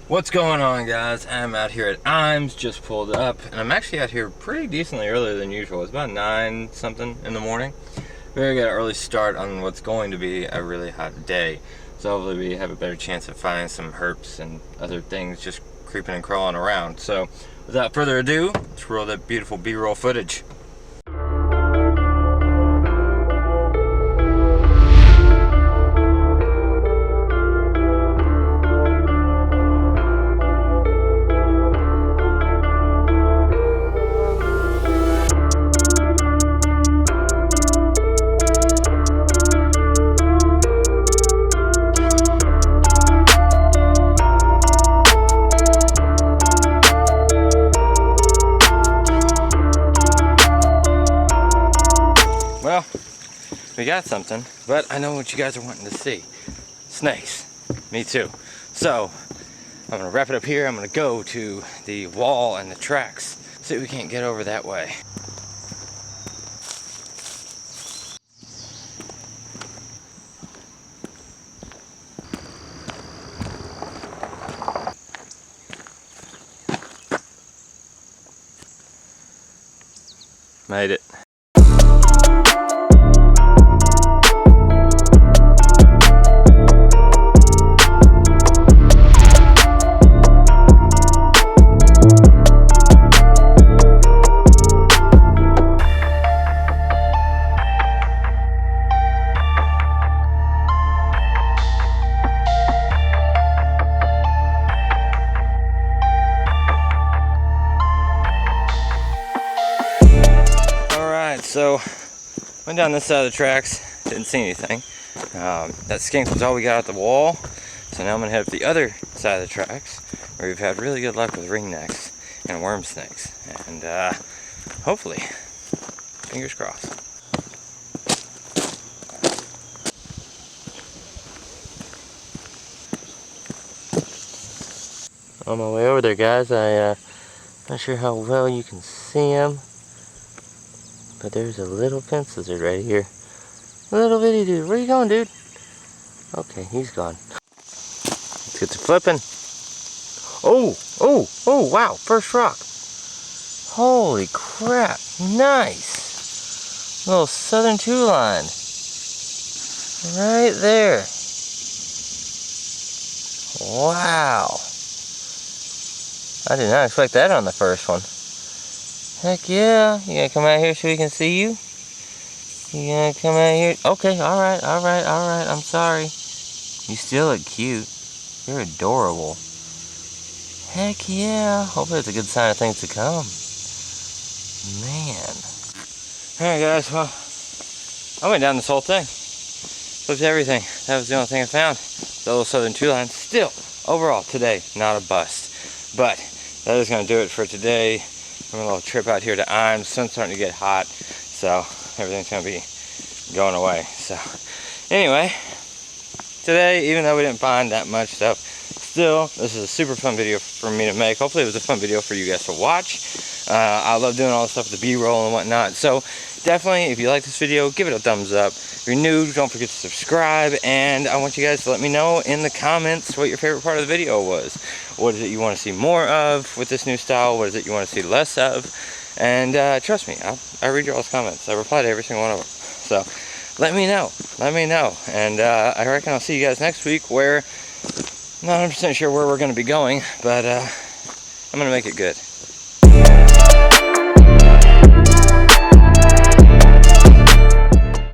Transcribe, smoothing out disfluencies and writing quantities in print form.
What's going on, guys? I'm out here at Imes, just pulled up, and I'm actually out here pretty decently earlier than usual. It's about 9 something in the morning. We're gonna get an early start on what's going to be a really hot day. So hopefully we have a better chance of finding some herps and other things just creeping and crawling around. So without further ado, let's roll that beautiful B-roll footage. Well, we got something, but I know what you guys are wanting to see. Snakes. Me too. So, I'm gonna wrap it up here. I'm gonna go to the wall and the tracks. See if we can't get over that way. Made it. So, went down this side of the tracks, didn't see anything. That skink was all we got at the wall. So now I'm gonna head up the other side of the tracks, where we've had really good luck with ringnecks and worm snakes. And hopefully, fingers crossed. On my way over there, guys, not sure how well you can see him. But there's a little fence lizard right here. A little bitty dude. Where you going, dude? Okay, he's gone. Let's get to flipping. Oh, wow. First rock. Holy crap. Nice. Little southern two-line. Right there. Wow. I did not expect that on the first one. Heck yeah. You gonna come out here so we can see you? You gonna come out here? Okay, alright. I'm sorry. You still look cute. You're adorable. Heck yeah. Hopefully it's a good sign of things to come. Man. Alright, guys, well, I went down this whole thing. Flipped everything. That was the only thing I found. The little southern two-line. Still, overall, today, not a bust. But that is gonna do it for today. I'm a little trip out here to Imes. Sun's starting to get hot, so everything's gonna be going away. So anyway, today, even though we didn't find that much stuff, still, this is a super fun video for me to make. Hopefully it was a fun video for you guys to watch. I love doing all this stuff with the B-roll and whatnot. So definitely, if you like this video, give it a thumbs up. If you're new, don't forget to subscribe. And I want you guys to let me know in the comments what your favorite part of the video was. What is it you want to see more of with this new style? What is it you want to see less of? And trust me, I read your all's comments. I reply to every single one of them. So let me know. And I reckon I'll see you guys next week, where I'm not 100% sure where we're going to be going, but I'm going to make it good.